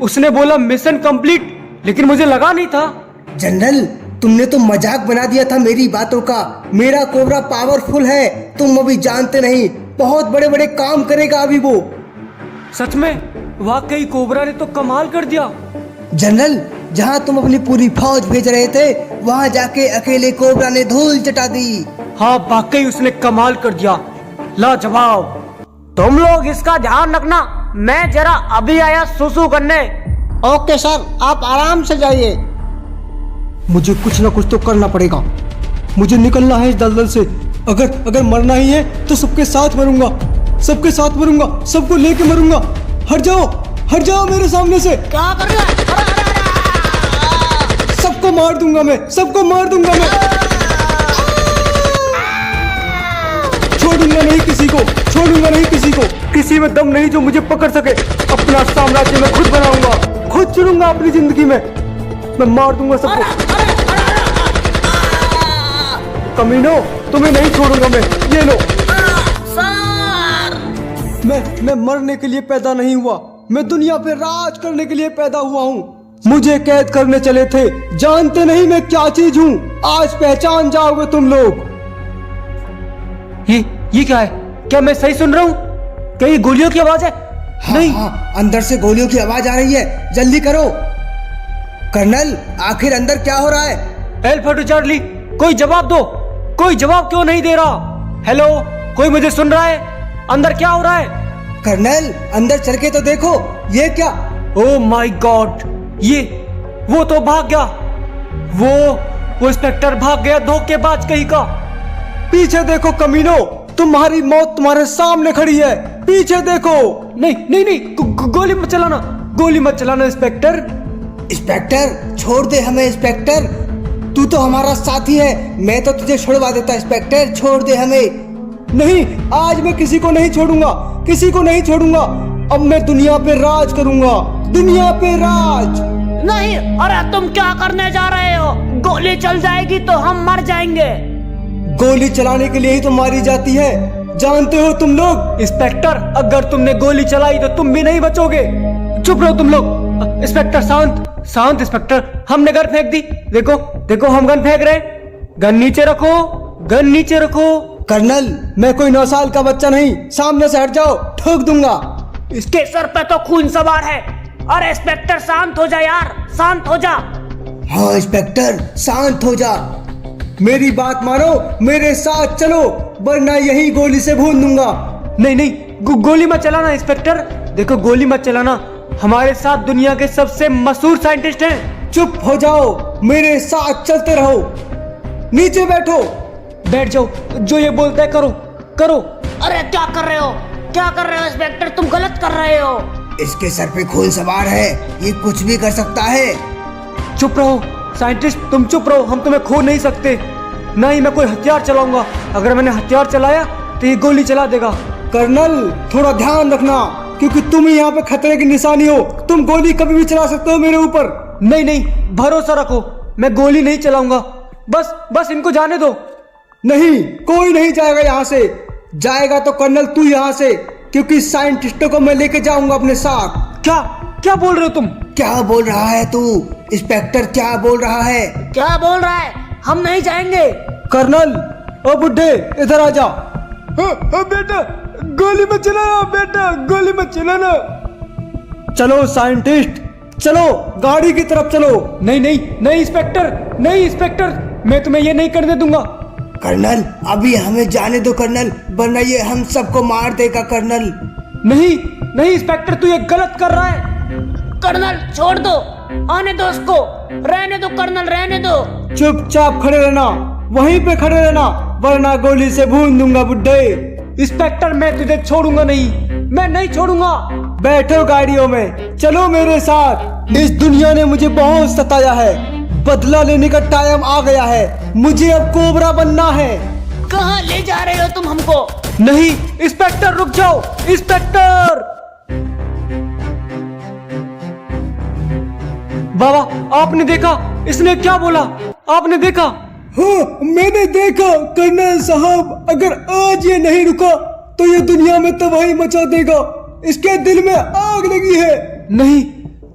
उसने बोला mission complete, लेकिन मुझे लगा नहीं था। जनरल, तुमने तो मजाक बना दिया था मेरी बातों का। मेरा कोबरा पावरफुल है, तुम अभी जानते नहीं। बहुत बड़े बड़े काम करेगा अभी वो। सच में? वाकई कोबरा ने तो कमाल कर दिया। जनरल, जहाँ तुम अपनी पूरी फौज भेज रहे थे, वहाँ जाके अकेले कोबरा ने धूल चटा दी। हाँ, वाकई उसने कमाल कर दिया, लाजवाब। तुम लोग इसका ध्यान रखना, मैं जरा अभी आया सुसु करने। ओके सर, आप आराम से जाइए। मुझे कुछ ना कुछ तो करना पड़ेगा। मुझे निकलना है इस दलदल से। अगर मरना ही है तो सबके साथ मरूंगा, सबके साथ मरूंगा, सबको लेके मरूंगा। हट जाओ मेरे सामने से। क्या कर रहा है? सबको मार दूंगा मैं, सबको मार दूंगा मैं। छोड़ूंगा नहीं किसी को, छोड़ूंगा नहीं किसी को। किसी में दम नहीं जो मुझे पकड़ सके। अपना साम्राज्य मैं खुद बनाऊंगा, खुद चुनूंगा अपनी जिंदगी में। मैं मार दूंगा सबको। कमीनो, तुम्हें नहीं छोड़ूंगा मैं। ये लो। मैं मरने के लिए पैदा नहीं हुआ, मैं दुनिया पे राज करने के लिए पैदा हुआ हूँ। मुझे कैद करने चले थे, जानते नहीं मैं क्या चीज हूँ। आज पहचान जाओगे तुम लोग। ये क्या है? क्या मैं सही सुन रहा हूँ? क्या ये गोलियों की आवाज है? नहीं। हाँ, अंदर से गोलियों की आवाज आ रही है। जल्दी करो। कर्नल, आखिर अंदर क्या हो रहा है? अल्फा टू चार्ली, कोई जवाब दो। कोई जवाब क्यों नहीं दे रहा? हेलो, कोई मुझे सुन रहा है? अंदर क्या हो रहा है? कर्नल, अंदर चल के तो देखो। ये क्या? ओह माय गॉड, ये वो तो भाग गया। वो इंस्पेक्टर भाग गया, धोखेबाज कहीं का। पीछे देखो कमीनो, तुम्हारी मौत तुम्हारे सामने खड़ी है। पीछे देखो। नहीं, गोली मत चलाना, गोली मत चलाना इंस्पेक्टर। इंस्पेक्टर, छोड़ दे हमें इंस्पेक्टर। तू तो हमारा साथी है, मैं तो तुझे छुड़वा देता। इंस्पेक्टर, छोड़ दे हमें। नहीं, आज मैं किसी को नहीं छोड़ूंगा, किसी को नहीं छोड़ूंगा। अब मैं दुनिया पे राज करूंगा, दुनिया पे राज। नहीं, अरे तुम क्या करने जा रहे हो? गोली चल जाएगी तो हम मर जाएंगे। गोली चलाने के लिए ही तो मारी जाती है, जानते हो तुम लोग। इंस्पेक्टर, अगर तुमने गोली चलाई तो तुम भी नहीं बचोगे। चुप रहो तुम लोग। इंस्पेक्टर, शांत इंस्पेक्टर, हमने गन फेंक दी। देखो हम गन फेंक रहे हैं। गन नीचे रखो, गन नीचे रखो। कर्नल, मैं कोई 9 साल का बच्चा नहीं, सामने से हट जाओ, ठोक दूंगा। इसके सर पे तो खून सवार है। अरे इंस्पेक्टर, शांत हो जा यार, शांत हो जा। हाँ इंस्पेक्टर, शांत हो जा। मेरी बात मानो, मेरे साथ चलो, वरना यही गोली से भून दूंगा। नहीं, गोली मत चलाना इंस्पेक्टर। देखो, गोली मत चलाना। हमारे साथ दुनिया के सबसे मशहूर साइंटिस्ट हैं। चुप हो जाओ, मेरे साथ चलते रहो। नीचे बैठो। बैठ जाओ, जो ये बोलता है करो। अरे क्या कर रहे हो? क्या कर रहे हो इंस्पेक्टर? तुम गलत कर रहे हो। इसके सर पे खून सवार है, ये कुछ भी कर सकता है। चुप रहो साइंटिस्ट, तुम चुप रहो। हम तुम्हें खो नहीं सकते। ना ही मैं कोई हथियार चलाऊंगा। अगर मैंने हथियार चलाया तो ये गोली चला देगा। कर्नल, थोड़ा ध्यान रखना, क्योंकि तुम ही यहाँ पे खतरे की निशानी हो। तुम गोली कभी भी चला सकते हो मेरे ऊपर। नहीं, भरोसा रखो, मैं गोली नहीं चलाऊंगा। बस इनको जाने दो। नहीं, कोई नहीं जाएगा यहाँ से। जाएगा तो कर्नल तू यहाँ से, क्योंकि साइंटिस्टों को मैं लेके जाऊंगा अपने साथ। क्या बोल रहे हो तुम? क्या बोल रहा है तू? इंस्पेक्टर क्या बोल रहा है? क्या बोल रहा है? हम नहीं जाएंगे। कर्नल, ओ बुड्ढे, इधर आ जा। बेटा, गोली मत चलाना, बेटा, गोली मत चलाना। चलो साइंटिस्ट, चलो गाड़ी की तरफ चलो। नहीं इंस्पेक्टर, मैं तुम्हें ये नहीं करने दूंगा। कर्नल, अभी हमें जाने दो कर्नल, वरना ये हम सबको मार देगा। कर्नल, नहीं इंस्पेक्टर, तू ये गलत कर रहा है। कर्नल, छोड़ दो, आने दो उसको। रहने दो कर्नल, रहने दो। चुपचाप खड़े रहना, वहीं पे खड़े रहना, वरना गोली से भून दूंगा बुड्ढे। इंस्पेक्टर, मैं तुझे छोड़ूंगा नहीं, मैं नहीं छोड़ूंगा। बैठो गाड़ियों में, चलो मेरे साथ। इस दुनिया ने मुझे बहुत सताया है, बदला लेने का टाइम आ गया है। मुझे अब कोबरा बनना है। कहाँ ले जा रहे हो तुम हमको? नहीं इंस्पेक्टर, रुक जाओ इंस्पेक्टर। बाबा, आपने देखा इसने क्या बोला? आपने देखा? हाँ, मैंने देखा कर्नल साहब। अगर आज ये नहीं रुका तो ये दुनिया में तबाही मचा देगा। इसके दिल में आग लगी है। नहीं,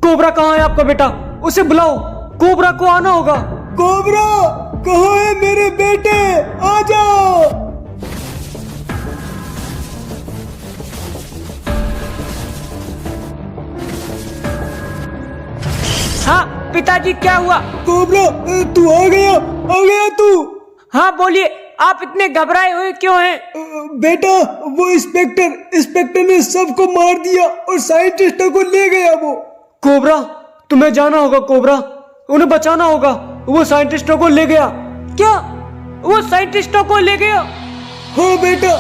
कोबरा कहाँ है आपका बेटा? उसे बुलाओ, कोबरा को आना होगा। कोबरा, कहाँ है मेरे बेटे? आ जाओ। हाँ पिताजी, क्या हुआ? कोबरा, तू आ गया तू। हाँ बोलिए, आप इतने घबराए हुए क्यों हैं? बेटा, वो इंस्पेक्टर ने सबको मार दिया और साइंटिस्टों को ले गया वो। कोबरा, तुम्हें जाना होगा कोबरा, उन्हें बचाना होगा। वो साइंटिस्टों को ले गया। क्या वो साइंटिस्टों को ले गया? हाँ बेटा,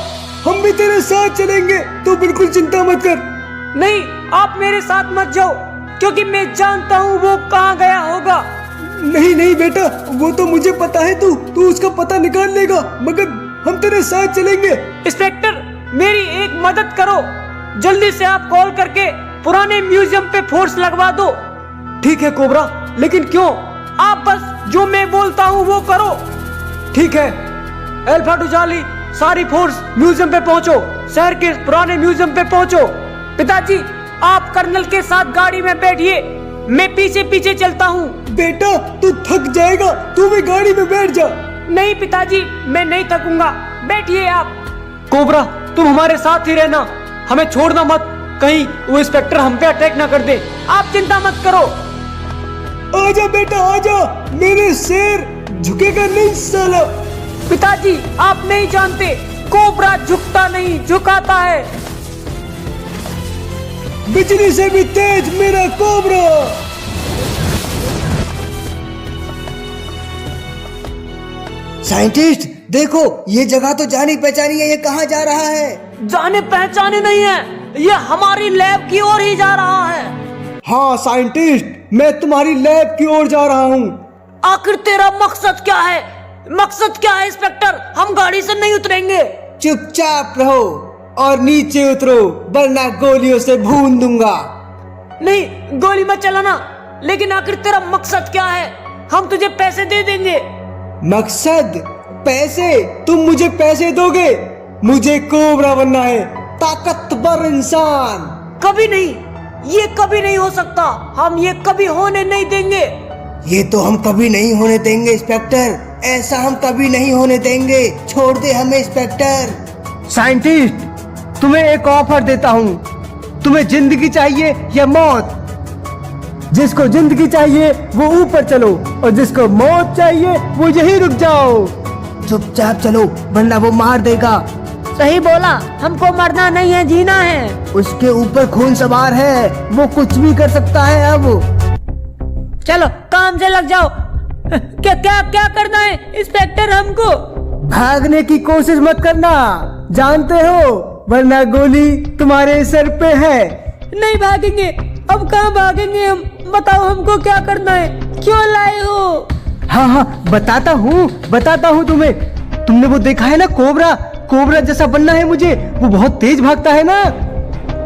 हम भी तेरे साथ चलेंगे, तो बिल्कुल चिंता मत कर। नहीं, आप मेरे साथ मत जाओ, क्योंकि मैं जानता हूँ वो कहाँ गया होगा। नहीं बेटा, वो तो मुझे पता है, तू उसका पता निकाल लेगा, मगर हम तेरे साथ चलेंगे। इंस्पेक्टर, मेरी एक मदद करो, जल्दी से आप कॉल करके पुराने म्यूजियम पे फोर्स लगवा दो। ठीक है कोबरा, लेकिन क्यों? आप बस जो मैं बोलता हूँ वो करो। ठीक है, अल्फा टू चार्ली, सारी फोर्स म्यूजियम पे पहुंचो, शहर के पुराने म्यूजियम पे पहुंचो। पिताजी, आप कर्नल के साथ गाड़ी में बैठिए, मैं पीछे पीछे चलता हूँ। बेटा, तू थक जाएगा, तू भी गाड़ी में बैठ जा। नहीं पिताजी, मैं नहीं थकूंगा, बैठिए आप। कोबरा, तुम हमारे साथ ही रहना, हमें छोड़ना मत, कहीं वो इंस्पेक्टर हम पे अटैक ना कर दे। आप चिंता मत करो। आजा बेटा, आजा, मेरे शेर, झुकेगा नहीं साला। पिताजी, आप नहीं जानते, कोबरा झुकता नहीं, झुकाता है। बिजली से भी तेज मेरा कोबरा। साइंटिस्ट देखो, ये जगह तो जानी पहचानी है, ये कहाँ जा रहा है? जाने पहचाने नहीं है, ये हमारी लैब की ओर ही जा रहा है। हाँ साइंटिस्ट, मैं तुम्हारी लैब की ओर जा रहा हूँ। आखिर तेरा मकसद क्या है? मकसद क्या है इंस्पेक्टर? हम गाड़ी से नहीं उतरेंगे। चुपचाप रहो और नीचे उतरो, वरना गोलियों से भून दूंगा। नहीं, गोली मत चलाना, लेकिन आखिर तेरा मकसद क्या है? हम तुझे पैसे दे देंगे। मकसद? पैसे? तुम मुझे पैसे दोगे? मुझे कोबरा बनना है, ताकतवर इंसान। कभी नहीं, ये कभी नहीं हो सकता, हम ये कभी होने नहीं देंगे। ये तो हम कभी नहीं होने देंगे इंस्पेक्टर, ऐसा हम कभी नहीं होने देंगे। छोड़ दे हमें इंस्पेक्टर। साइंटिस्ट, तुम्हें एक ऑफर देता हूँ, तुम्हें जिंदगी चाहिए या मौत? जिसको जिंदगी चाहिए वो ऊपर चलो, और जिसको मौत चाहिए वो यहीं रुक जाओ। चुपचाप चलो, वरना वो मार देगा। सही बोला, हमको मरना नहीं है, जीना है। उसके ऊपर खून सवार है, वो कुछ भी कर सकता है। अब चलो काम से लग जाओ। क्या क्या क्या करना है इंस्पेक्टर हमको? भागने की कोशिश मत करना, जानते हो, वरना गोली तुम्हारे सर पे है। नहीं भागेंगे, अब कहाँ भागेंगे हम? बताओ हमको क्या करना है, क्यों लाए हो? हाँ, बताता हूँ तुम्हें। तुमने वो देखा है ना, कोबरा जैसा बनना है मुझे, वो बहुत तेज भागता है ना।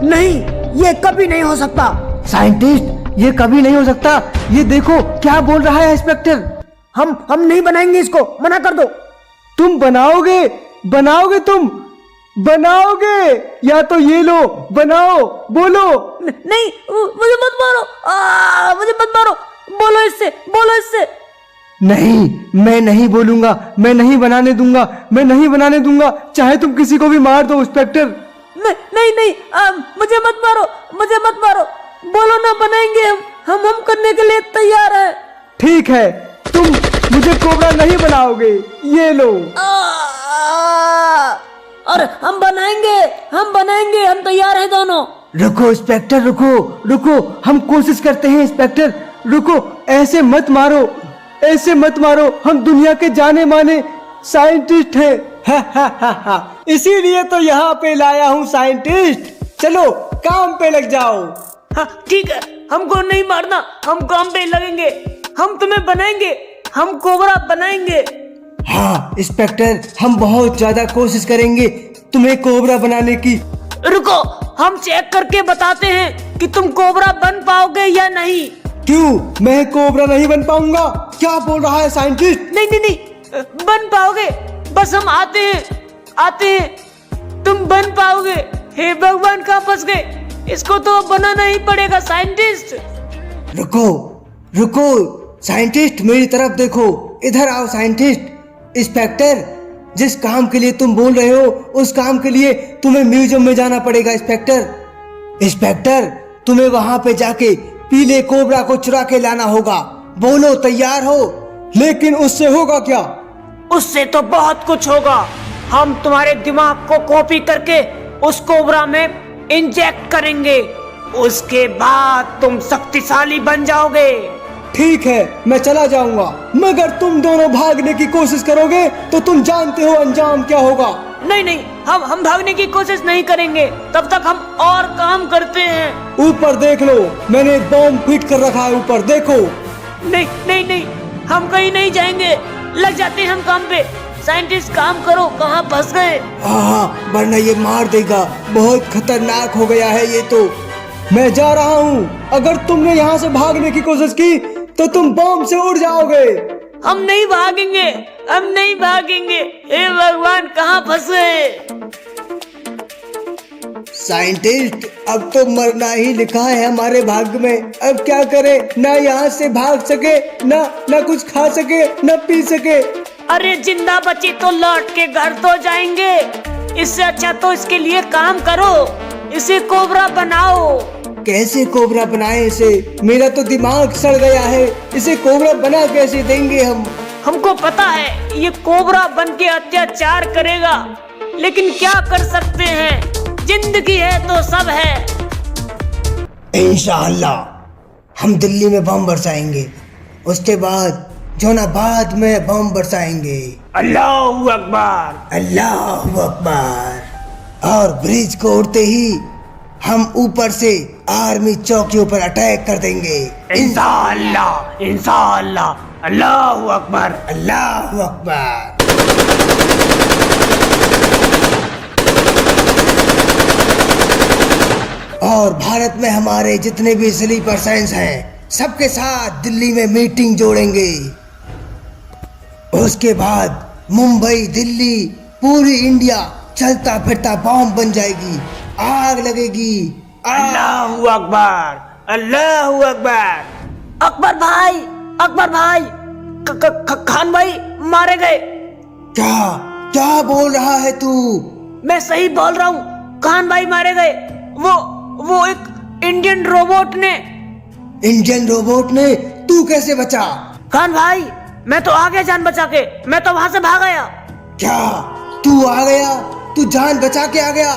नहीं, ये कभी नहीं हो सकता। साइंटिस्ट, ये कभी नहीं हो सकता। ये देखो क्या बोल रहा है इंस्पेक्टर। हम नहीं बनाएंगे इसको, मना कर दो। तुम बनाओगे तुम बनाओगे, या तो ये लो, बनाओ, बोलो। नहीं, मुझे मत मारो, मुझे मत मारो, बोलो इससे। नहीं, मैं नहीं बोलूंगा, मैं नहीं बनाने दूंगा, चाहे तुम किसी को भी मार दो इंस्पेक्टर। नहीं, मुझे मत मारो, बोलो ना, बनाएंगे हम करने के लिए तैयार है। ठीक है, तुम मुझे कोबरा नहीं बनाओगे, ये लो। और हम बनाएंगे, हम तैयार हैं दोनों। रुको इंस्पेक्टर, रुको, हम कोशिश करते हैं इंस्पेक्टर। रुको, ऐसे मत मारो, हम दुनिया के जाने माने साइंटिस्ट हैं। इसीलिए तो यहाँ पे लाया हूँ साइंटिस्ट। चलो काम पे लग जाओ। हाँ ठीक है, हमको नहीं मारना, हम काम पे लगेंगे, हम तुम्हें बनाएंगे, हम कोबरा बनाएंगे। हाँ इंस्पेक्टर, हम बहुत ज्यादा कोशिश करेंगे तुम्हें कोबरा बनाने की। रुको, हम चेक करके बताते हैं कि तुम कोबरा बन पाओगे या नहीं। क्यों, मैं कोबरा नहीं बन पाऊंगा? क्या बोल रहा है साइंटिस्ट? नहीं, बन पाओगे, बस हम आते हैं, तुम बन पाओगे। हे भगवान, कहाँ फंस गए? इसको तो बनाना ही पड़ेगा साइंटिस्ट। रुको रुको साइंटिस्ट, मेरी तरफ देखो, इधर आओ साइंटिस्ट। इंस्पेक्टर, जिस काम के लिए तुम बोल रहे हो उस काम के लिए तुम्हें म्यूजियम में जाना पड़ेगा। इंस्पेक्टर इंस्पेक्टर, तुम्हें वहां पे जाके पीले कोबरा को चुरा के लाना होगा। बोलो तैयार हो? लेकिन उससे होगा क्या? उससे तो बहुत कुछ होगा। हम तुम्हारे दिमाग को कॉपी करके उस कोबरा में इंजेक्ट करेंगे, उसके बाद तुम शक्तिशाली बन जाओगे। ठीक है, मैं चला जाऊंगा, मगर तुम दोनों भागने की कोशिश करोगे तो तुम जानते हो अंजाम क्या होगा। नहीं नहीं, हम भागने की कोशिश नहीं करेंगे, तब तक हम और काम करते हैं। ऊपर देख लो, मैंने बॉम्ब फिट कर रखा है, ऊपर देखो। नहीं नहीं नहीं, हम कहीं नहीं जाएंगे, लग जाते हैं हम काम पे। साइंटिस्ट काम करो, कहाँ फंस गए? हाँ, वरना ये मार देगा, बहुत खतरनाक हो गया है ये तो। मैं जा रहा हूँ, अगर तुमने यहाँ से भागने की कोशिश की तो तुम बॉम्ब से उड़ जाओगे। हम नहीं भागेंगे, हम नहीं भागेंगे। हे भगवान, कहाँ फंसे? साइंटिस्ट, अब तो मरना ही लिखा है हमारे भाग्य में। अब क्या करें? ना यहाँ से भाग सके, ना कुछ खा सके, ना पी सके। अरे जिंदा बची तो लौट के घर तो जाएंगे, इससे अच्छा तो इसके लिए काम करो, इसे कोबरा बनाओ। कैसे कोबरा बनाए इसे? मेरा तो दिमाग सड़ गया है, इसे कोबरा बना कैसे देंगे हम? हमको पता है ये कोबरा बन के अत्याचार करेगा, लेकिन क्या कर सकते हैं, जिंदगी है तो सब है। इंशाअल्लाह हम दिल्ली में बम बरसाएंगे, उसके बाद जौनाबाद में बम बरसाएंगे। अल्लाहू अकबर, अल्लाहू अकबर। और ब्रिज को उड़ते ही हम ऊपर से आर्मी चौकियों पर अटैक कर देंगे। इंशाअल्लाह इंशाअल्लाह, अल्लाहू अकबर, अल्लाहू अकबर। और भारत में हमारे जितने भी स्लीपर साइंस हैं, सबके साथ दिल्ली में मीटिंग जोड़ेंगे। उसके बाद मुंबई, दिल्ली, पूरी इंडिया चलता फिरता बॉम्ब बन जाएगी, आग लगेगी। अल्लाहू अकबर, अल्लाहू अकबर। अकबर भाई, अकबर भाई, खान भाई मारे गए। क्या क्या बोल रहा है तू? मैं सही बोल रहा हूँ, खान भाई मारे गए। वो एक इंडियन रोबोट ने। इंडियन रोबोट ने? तू कैसे बचा? खान भाई, मैं तो आ गया जान बचा के, मैं तो वहां से भाग आया। क्या तू आ गया? तू जान बचा के आ गया?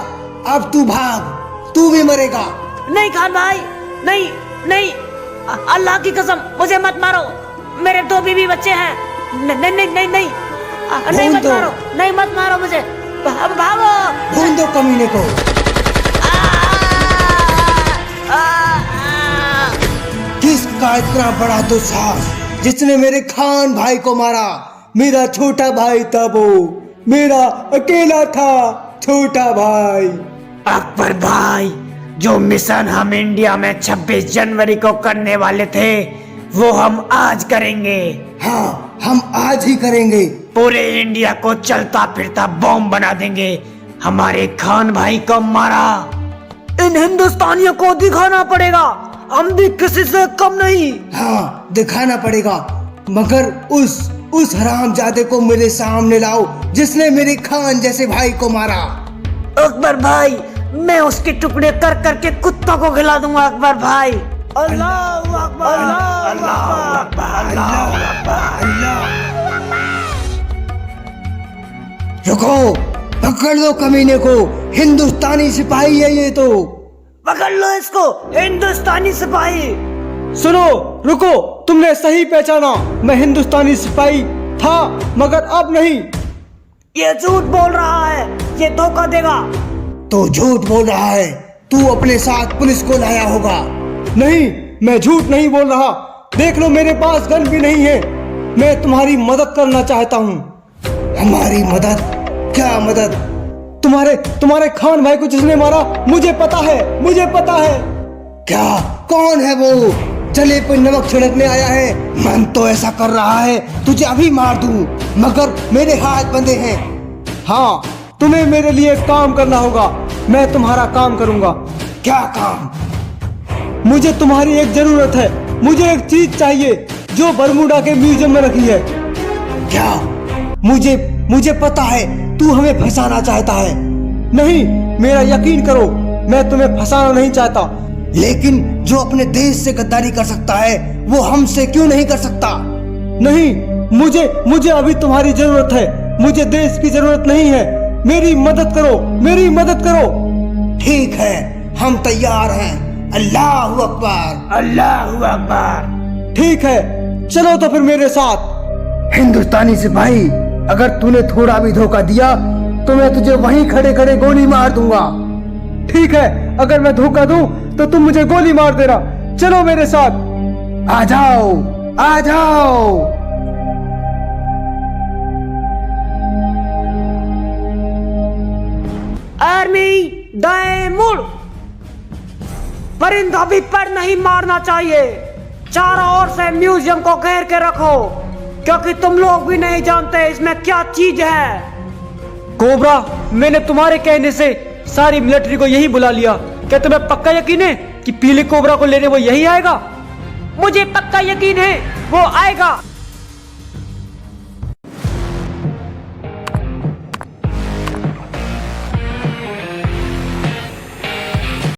अब तू भाग, तू भी मरेगा। नहीं खान भाई, नहीं नहीं, अल्लाह की कसम मुझे मत मारो, मेरे 2 बीवी बच्चे हैं। नहीं नहीं नहीं नहीं, नहीं मत मारो, नहीं मत मारो मुझे, भागो। ढूंढ दो कमीने को। किसका इतना बड़ा दुस्साहस, जिसने मेरे खान भाई को मारा? मेरा छोटा भाई था वो, मेरा अकेला था छोटा भाई। अकबर भाई, जो मिशन हम इंडिया में 26 जनवरी को करने वाले थे, वो हम आज करेंगे। हाँ, हम आज ही करेंगे। पूरे इंडिया को चलता फिरता बॉम्ब बना देंगे। हमारे खान भाई को मारा, इन हिंदुस्तानियों को दिखाना पड़ेगा, हम भी किसी से कम नहीं। हाँ, दिखाना पड़ेगा, मगर उस हरामजादे को मेरे सामने लाओ जिसने मेरे खान जैसे भाई को मारा। अकबर भाई, मैं उसके टुकड़े कर करके कुत्तों को खिला दूंगा। अकबर भाई, अल्लाहू अकबर, अल्लाहू अकबर, अल्लाहू अकबर। रुको, पकड़ लो कमीने को, हिंदुस्तानी सिपाही है ये तो। पकड़ लो इसको, हिंदुस्तानी सिपाही। सुनो, रुको, तुमने सही पहचाना, मैं हिंदुस्तानी सिपाही था, मगर अब नहीं। ये झूठ बोल रहा है, ये धोखा देगा। तो झूठ बोल रहा है, तू अपने साथ पुलिस को लाया होगा। नहीं, मैं झूठ नहीं बोल रहा, देख लो मेरे पास गन भी नहीं है। मैं तुम्हारी मदद करना चाहता हूँ। हमारी मदद? क्या मदद? तुम्हारे खान भाई को जिसने मारा, मुझे पता है, मुझे पता है। क्या? कौन है वो? जले पे नमक छिड़कने आया है। मन तो ऐसा कर रहा है तुझे अभी मार दूं, मगर मेरे हाथ बंधे हैं। हाँ, तुम्हें मेरे लिए काम करना होगा, मैं तुम्हारा काम करूंगा। क्या काम? मुझे तुम्हारी एक जरूरत है। मुझे एक चीज चाहिए जो बरमूडा के म्यूजियम में रखी है। क्या? मुझे मुझे पता है तू हमें फंसाना चाहता है। नहीं, मेरा यकीन करो, मैं तुम्हें फंसाना नहीं चाहता, लेकिन जो अपने देश से गद्दारी कर सकता है वो हमसे क्यों नहीं कर सकता? नहीं, मुझे अभी तुम्हारी जरूरत है, मुझे देश की जरूरत नहीं है। मेरी मदद करो, मेरी मदद करो। ठीक है, हम तैयार हैं। अल्लाह अकबर, अल्लाह अकबर। ठीक है, चलो तो फिर मेरे साथ। हिंदुस्तानी सिपाही, अगर तूने थोड़ा भी धोखा दिया तो मैं तुझे वहीं खड़े खड़े गोली मार दूंगा। ठीक है, अगर मैं धोखा दूं तो तुम मुझे गोली मार देना। चलो मेरे साथ। आ जाओ, आ जाओ। आर्मी दाएं मुड़। परिंदा भी पर नहीं मारना चाहिए। चारों ओर से म्यूजियम को घेर के रखो, क्योंकि तुम लोग भी नहीं जानते इसमें क्या चीज है। कोबरा, मैंने तुम्हारे कहने से सारी मिलिट्री को यही बुला लिया। क्या तुम्हें पक्का यकीन है कि पीले कोबरा को लेने वो यही आएगा? मुझे पक्का यकीन है वो आएगा।